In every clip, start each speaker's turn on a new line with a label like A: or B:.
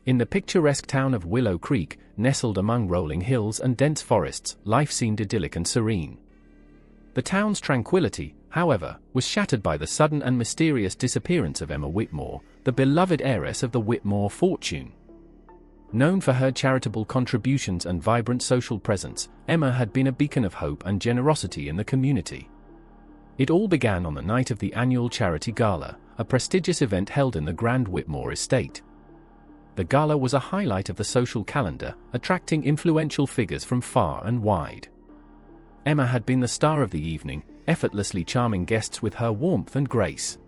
A: In the picturesque town of Willow Creek, nestled among rolling hills and dense forests, life seemed idyllic and serene. The town's tranquility, however, was shattered by the sudden and mysterious disappearance of Emma Whitmore, the beloved heiress of the Whitmore fortune. Known for her charitable contributions and vibrant social presence, Emma had been a beacon of hope and generosity in the community. It all began on the night of the annual Charity Gala, a prestigious event held in the Grand Whitmore estate. The gala was a highlight of the social calendar, attracting influential figures from far and wide. Emma had been the star of the evening, effortlessly charming guests with her warmth and grace.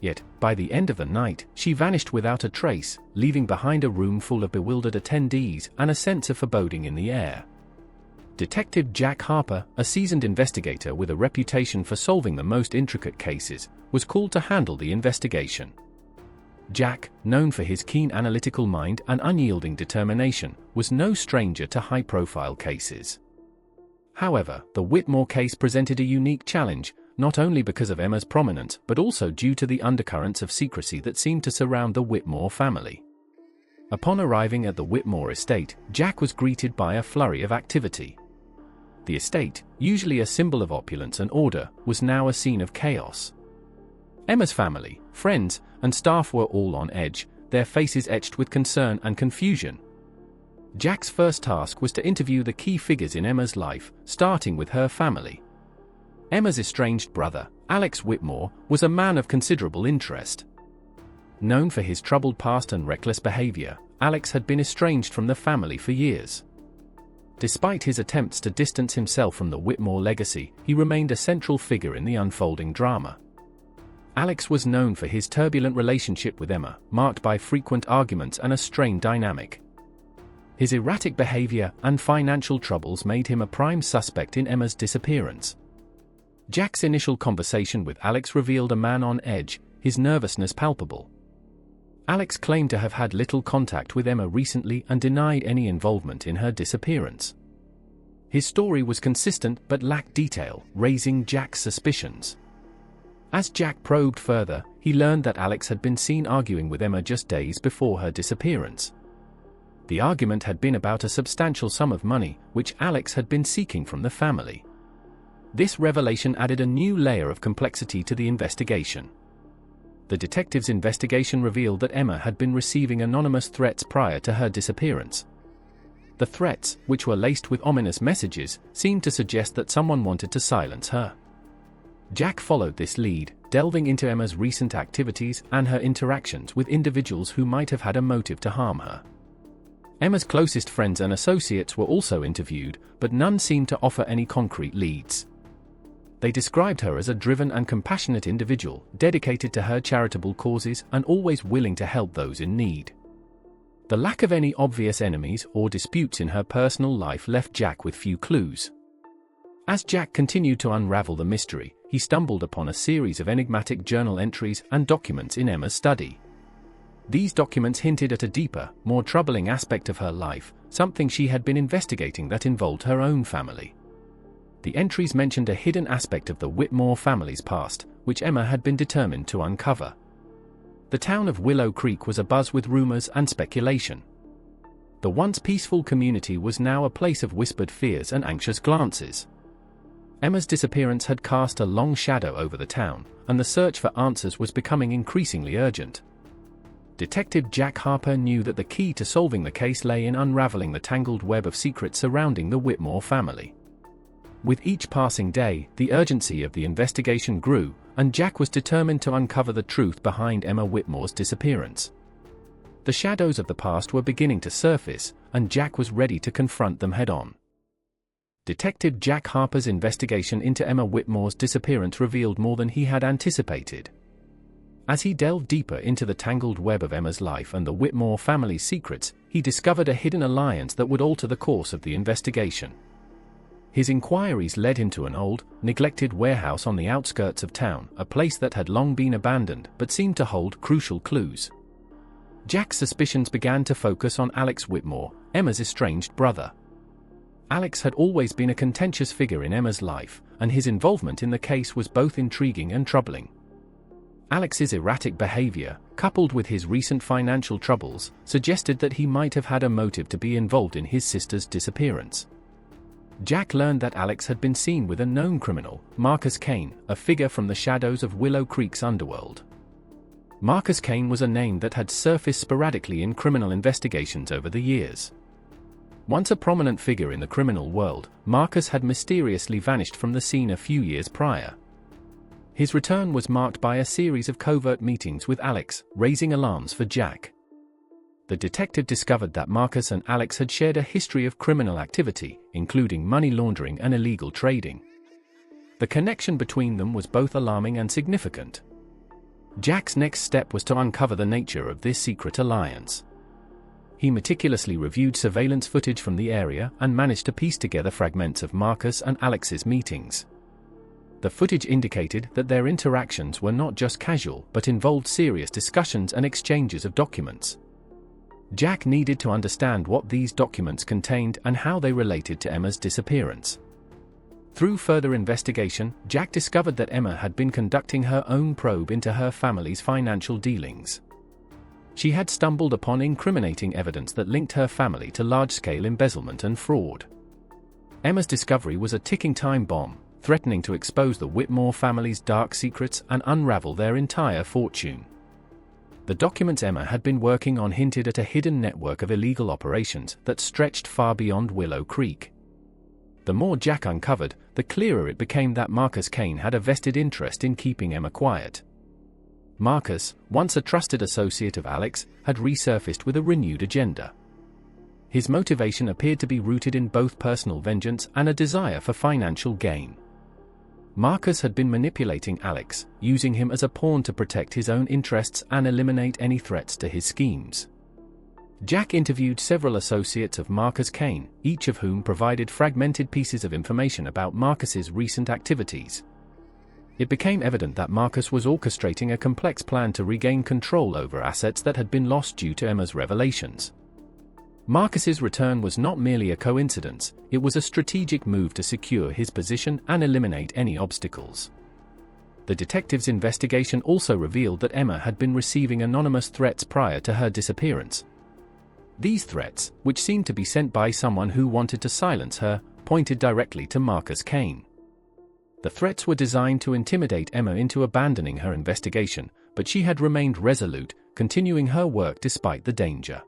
A: Yet, by the end of the night, she vanished without a trace, leaving behind a room full of bewildered attendees and a sense of foreboding in the air. Detective Jack Harper, a seasoned investigator with a reputation for solving the most intricate cases, was called to handle the investigation. Jack, known for his keen analytical mind and unyielding determination, was no stranger to high-profile cases. However, the Whitmore case presented a unique challenge, not only because of Emma's prominence but also due to the undercurrents of secrecy that seemed to surround the Whitmore family. Upon arriving at the Whitmore estate, Jack was greeted by a flurry of activity. The estate, usually a symbol of opulence and order, was now a scene of chaos. Emma's family, friends, and staff were all on edge, their faces etched with concern and confusion. Jack's first task was to interview the key figures in Emma's life, starting with her family. Emma's estranged brother, Alex Whitmore, was a man of considerable interest. Known for his troubled past and reckless behavior, Alex had been estranged from the family for years. Despite his attempts to distance himself from the Whitmore legacy, he remained a central figure in the unfolding drama. Alex was known for his turbulent relationship with Emma, marked by frequent arguments and a strained dynamic. His erratic behavior and financial troubles made him a prime suspect in Emma's disappearance. Jack's initial conversation with Alex revealed a man on edge, his nervousness palpable. Alex claimed to have had little contact with Emma recently and denied any involvement in her disappearance. His story was consistent but lacked detail, raising Jack's suspicions. As Jack probed further, he learned that Alex had been seen arguing with Emma just days before her disappearance. The argument had been about a substantial sum of money, which Alex had been seeking from the family. This revelation added a new layer of complexity to the investigation. The detective's investigation revealed that Emma had been receiving anonymous threats prior to her disappearance. The threats, which were laced with ominous messages, seemed to suggest that someone wanted to silence her. Jack followed this lead, delving into Emma's recent activities and her interactions with individuals who might have had a motive to harm her. Emma's closest friends and associates were also interviewed, but none seemed to offer any concrete leads. They described her as a driven and compassionate individual, dedicated to her charitable causes and always willing to help those in need. The lack of any obvious enemies or disputes in her personal life left Jack with few clues. As Jack continued to unravel the mystery, he stumbled upon a series of enigmatic journal entries and documents in Emma's study. These documents hinted at a deeper, more troubling aspect of her life, something she had been investigating that involved her own family. The entries mentioned a hidden aspect of the Whitmore family's past, which Emma had been determined to uncover. The town of Willow Creek was abuzz with rumors and speculation. The once peaceful community was now a place of whispered fears and anxious glances. Emma's disappearance had cast a long shadow over the town, and the search for answers was becoming increasingly urgent. Detective Jack Harper knew that the key to solving the case lay in unraveling the tangled web of secrets surrounding the Whitmore family. With each passing day, the urgency of the investigation grew, and Jack was determined to uncover the truth behind Emma Whitmore's disappearance. The shadows of the past were beginning to surface, and Jack was ready to confront them head-on. Detective Jack Harper's investigation into Emma Whitmore's disappearance revealed more than he had anticipated. As he delved deeper into the tangled web of Emma's life and the Whitmore family's secrets, he discovered a hidden alliance that would alter the course of the investigation. His inquiries led him to an old, neglected warehouse on the outskirts of town, a place that had long been abandoned but seemed to hold crucial clues. Jack's suspicions began to focus on Alex Whitmore, Emma's estranged brother. Alex had always been a contentious figure in Emma's life, and his involvement in the case was both intriguing and troubling. Alex's erratic behavior, coupled with his recent financial troubles, suggested that he might have had a motive to be involved in his sister's disappearance. Jack learned that Alex had been seen with a known criminal, Marcus Kane, a figure from the shadows of Willow Creek's underworld. Marcus Kane was a name that had surfaced sporadically in criminal investigations over the years. Once a prominent figure in the criminal world, Marcus had mysteriously vanished from the scene a few years prior. His return was marked by a series of covert meetings with Alex, raising alarms for Jack. The detective discovered that Marcus and Alex had shared a history of criminal activity, including money laundering and illegal trading. The connection between them was both alarming and significant. Jack's next step was to uncover the nature of this secret alliance. He meticulously reviewed surveillance footage from the area and managed to piece together fragments of Marcus and Alex's meetings. The footage indicated that their interactions were not just casual but involved serious discussions and exchanges of documents. Jack needed to understand what these documents contained and how they related to Emma's disappearance. Through further investigation, Jack discovered that Emma had been conducting her own probe into her family's financial dealings. She had stumbled upon incriminating evidence that linked her family to large-scale embezzlement and fraud. Emma's discovery was a ticking time bomb, threatening to expose the Whitmore family's dark secrets and unravel their entire fortune. The documents Emma had been working on hinted at a hidden network of illegal operations that stretched far beyond Willow Creek. The more Jack uncovered, the clearer it became that Marcus Kane had a vested interest in keeping Emma quiet. Marcus, once a trusted associate of Alex, had resurfaced with a renewed agenda. His motivation appeared to be rooted in both personal vengeance and a desire for financial gain. Marcus had been manipulating Alex, using him as a pawn to protect his own interests and eliminate any threats to his schemes. Jack interviewed several associates of Marcus Kane, each of whom provided fragmented pieces of information about Marcus's recent activities. It became evident that Marcus was orchestrating a complex plan to regain control over assets that had been lost due to Emma's revelations. Marcus's return was not merely a coincidence, it was a strategic move to secure his position and eliminate any obstacles. The detective's investigation also revealed that Emma had been receiving anonymous threats prior to her disappearance. These threats, which seemed to be sent by someone who wanted to silence her, pointed directly to Marcus Kane. The threats were designed to intimidate Emma into abandoning her investigation, but she had remained resolute, continuing her work despite the danger.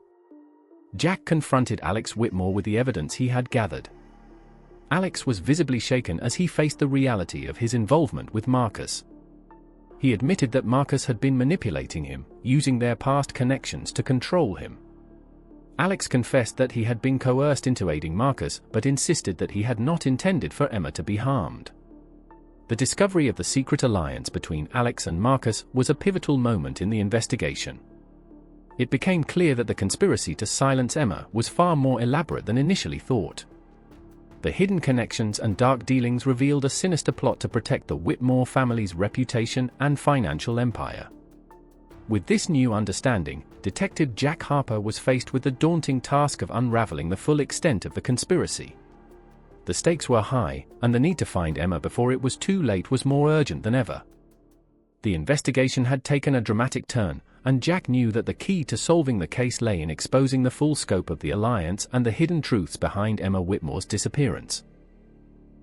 A: Jack confronted Alex Whitmore with the evidence he had gathered. Alex was visibly shaken as he faced the reality of his involvement with Marcus. He admitted that Marcus had been manipulating him, using their past connections to control him. Alex confessed that he had been coerced into aiding Marcus, but insisted that he had not intended for Emma to be harmed. The discovery of the secret alliance between Alex and Marcus was a pivotal moment in the investigation. It became clear that the conspiracy to silence Emma was far more elaborate than initially thought. The hidden connections and dark dealings revealed a sinister plot to protect the Whitmore family's reputation and financial empire. With this new understanding, Detective Jack Harper was faced with the daunting task of unraveling the full extent of the conspiracy. The stakes were high, and the need to find Emma before it was too late was more urgent than ever. The investigation had taken a dramatic turn, and Jack knew that the key to solving the case lay in exposing the full scope of the alliance and the hidden truths behind Emma Whitmore's disappearance.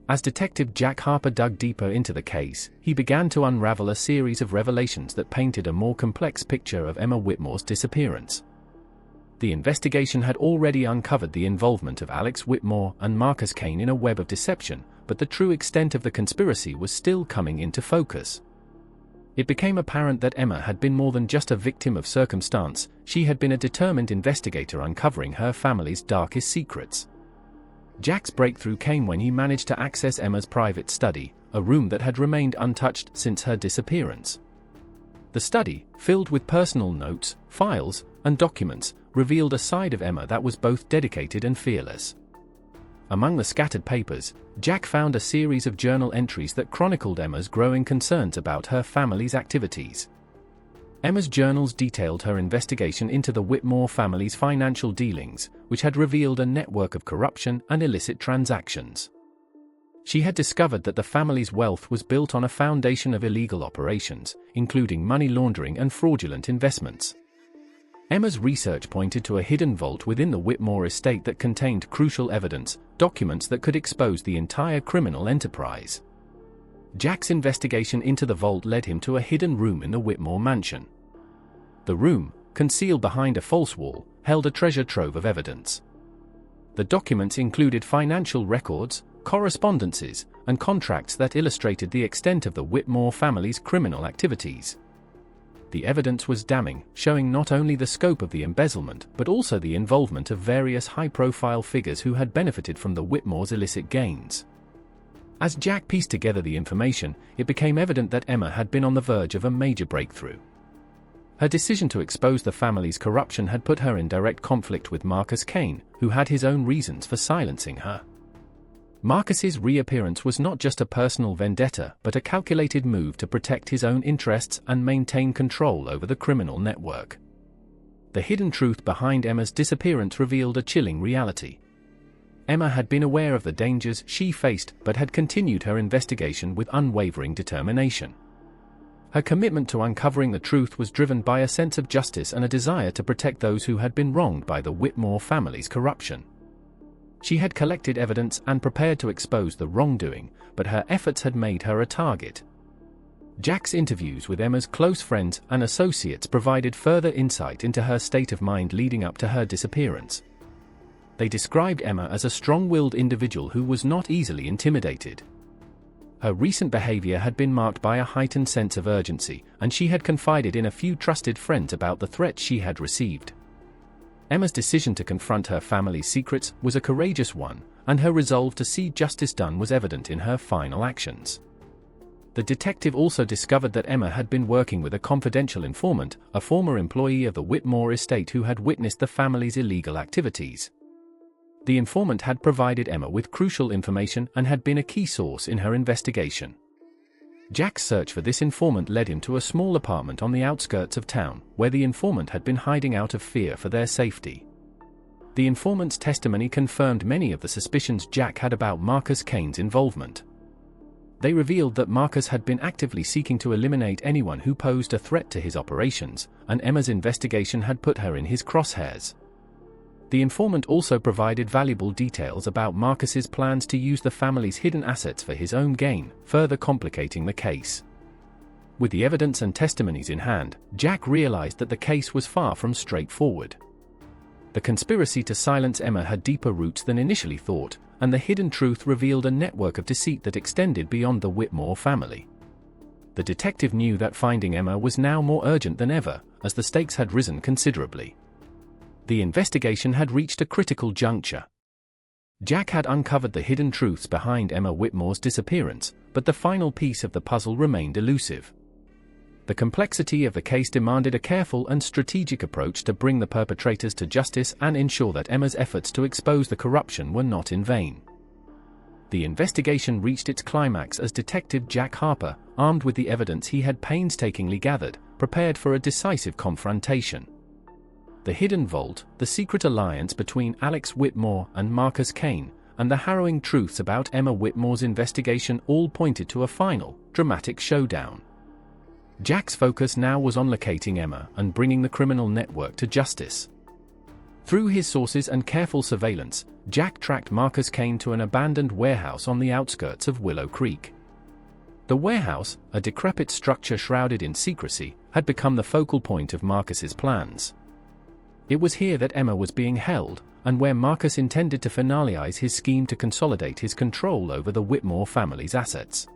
A: As Detective Jack Harper dug deeper into the case, he began to unravel a series of revelations that painted a more complex picture of Emma Whitmore's disappearance. The investigation had already uncovered the involvement of Alex Whitmore and Marcus Kane in a web of deception, but the true extent of the conspiracy was still coming into focus. It became apparent that Emma had been more than just a victim of circumstance, she had been a determined investigator uncovering her family's darkest secrets. Jack's breakthrough came when he managed to access Emma's private study, a room that had remained untouched since her disappearance. The study, filled with personal notes, files, and documents, revealed a side of Emma that was both dedicated and fearless. Among the scattered papers, Jack found a series of journal entries that chronicled Emma's growing concerns about her family's activities. Emma's journals detailed her investigation into the Whitmore family's financial dealings, which had revealed a network of corruption and illicit transactions. She had discovered that the family's wealth was built on a foundation of illegal operations, including money laundering and fraudulent investments. Emma's research pointed to a hidden vault within the Whitmore estate that contained crucial evidence, documents that could expose the entire criminal enterprise. Jack's investigation into the vault led him to a hidden room in the Whitmore mansion. The room, concealed behind a false wall, held a treasure trove of evidence. The documents included financial records, correspondences, and contracts that illustrated the extent of the Whitmore family's criminal activities. The evidence was damning, showing not only the scope of the embezzlement but also the involvement of various high-profile figures who had benefited from the Whitmore's illicit gains. As Jack pieced together the information, it became evident that Emma had been on the verge of a major breakthrough. Her decision to expose the family's corruption had put her in direct conflict with Marcus Kane, who had his own reasons for silencing her. Marcus's reappearance was not just a personal vendetta but a calculated move to protect his own interests and maintain control over the criminal network. The hidden truth behind Emma's disappearance revealed a chilling reality. Emma had been aware of the dangers she faced but had continued her investigation with unwavering determination. Her commitment to uncovering the truth was driven by a sense of justice and a desire to protect those who had been wronged by the Whitmore family's corruption. She had collected evidence and prepared to expose the wrongdoing, but her efforts had made her a target. Jack's interviews with Emma's close friends and associates provided further insight into her state of mind leading up to her disappearance. They described Emma as a strong-willed individual who was not easily intimidated. Her recent behavior had been marked by a heightened sense of urgency, and she had confided in a few trusted friends about the threats she had received. Emma's decision to confront her family's secrets was a courageous one, and her resolve to see justice done was evident in her final actions. The detective also discovered that Emma had been working with a confidential informant, a former employee of the Whitmore estate who had witnessed the family's illegal activities. The informant had provided Emma with crucial information and had been a key source in her investigation. Jack's search for this informant led him to a small apartment on the outskirts of town, where the informant had been hiding out of fear for their safety. The informant's testimony confirmed many of the suspicions Jack had about Marcus Kane's involvement. They revealed that Marcus had been actively seeking to eliminate anyone who posed a threat to his operations, and Emma's investigation had put her in his crosshairs. The informant also provided valuable details about Marcus's plans to use the family's hidden assets for his own gain, further complicating the case. With the evidence and testimonies in hand, Jack realized that the case was far from straightforward. The conspiracy to silence Emma had deeper roots than initially thought, and the hidden truth revealed a network of deceit that extended beyond the Whitmore family. The detective knew that finding Emma was now more urgent than ever, as the stakes had risen considerably. The investigation had reached a critical juncture. Jack had uncovered the hidden truths behind Emma Whitmore's disappearance, but the final piece of the puzzle remained elusive. The complexity of the case demanded a careful and strategic approach to bring the perpetrators to justice and ensure that Emma's efforts to expose the corruption were not in vain. The investigation reached its climax as Detective Jack Harper, armed with the evidence he had painstakingly gathered, prepared for a decisive confrontation. The hidden vault, the secret alliance between Alex Whitmore and Marcus Kane, and the harrowing truths about Emma Whitmore's investigation all pointed to a final, dramatic showdown. Jack's focus now was on locating Emma and bringing the criminal network to justice. Through his sources and careful surveillance, Jack tracked Marcus Kane to an abandoned warehouse on the outskirts of Willow Creek. The warehouse, a decrepit structure shrouded in secrecy, had become the focal point of Marcus's plans. It was here that Emma was being held, and where Marcus intended to finalize his scheme to consolidate his control over the Whitmore family's assets.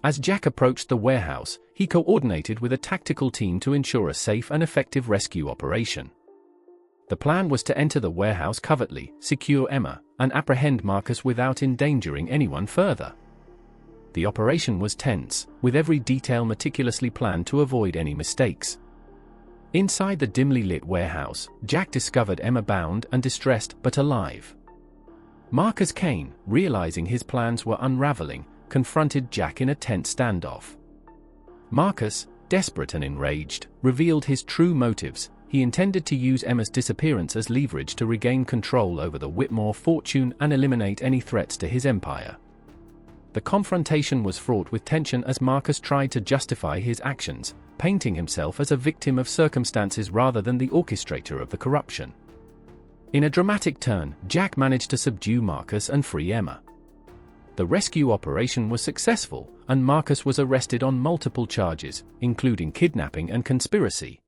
A: As Jack approached the warehouse, he coordinated with a tactical team to ensure a safe and effective rescue operation. The plan was to enter the warehouse covertly, secure Emma, and apprehend Marcus without endangering anyone further. The operation was tense, with every detail meticulously planned to avoid any mistakes. Inside the dimly lit warehouse, Jack discovered Emma bound and distressed but alive. Marcus Kane, realizing his plans were unraveling, confronted Jack in a tense standoff. Marcus, desperate and enraged, revealed his true motives. He intended to use Emma's disappearance as leverage to regain control over the Whitmore fortune and eliminate any threats to his empire. The confrontation was fraught with tension as Marcus tried to justify his actions, painting himself as a victim of circumstances rather than the orchestrator of the corruption. In a dramatic turn, Jack managed to subdue Marcus and free Emma. The rescue operation was successful, and Marcus was arrested on multiple charges, including kidnapping and conspiracy.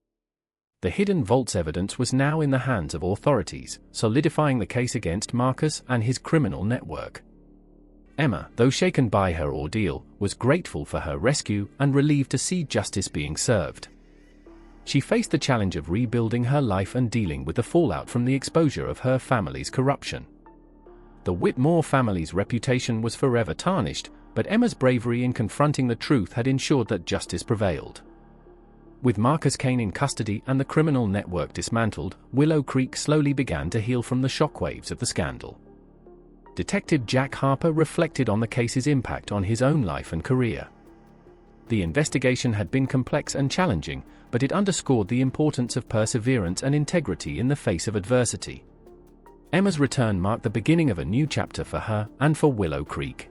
A: The hidden vault's evidence was now in the hands of authorities, solidifying the case against Marcus and his criminal network. Emma, though shaken by her ordeal, was grateful for her rescue and relieved to see justice being served. She faced the challenge of rebuilding her life and dealing with the fallout from the exposure of her family's corruption. The Whitmore family's reputation was forever tarnished, but Emma's bravery in confronting the truth had ensured that justice prevailed. With Marcus Kane in custody and the criminal network dismantled, Willow Creek slowly began to heal from the shockwaves of the scandal. Detective Jack Harper reflected on the case's impact on his own life and career. The investigation had been complex and challenging, but it underscored the importance of perseverance and integrity in the face of adversity. Emma's return marked the beginning of a new chapter for her and for Willow Creek.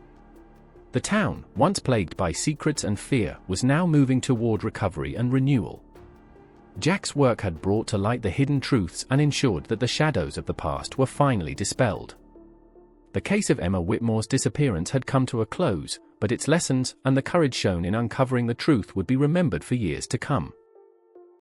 A: The town, once plagued by secrets and fear, was now moving toward recovery and renewal. Jack's work had brought to light the hidden truths and ensured that the shadows of the past were finally dispelled. The case of Emma Whitmore's disappearance had come to a close, but its lessons and the courage shown in uncovering the truth would be remembered for years to come.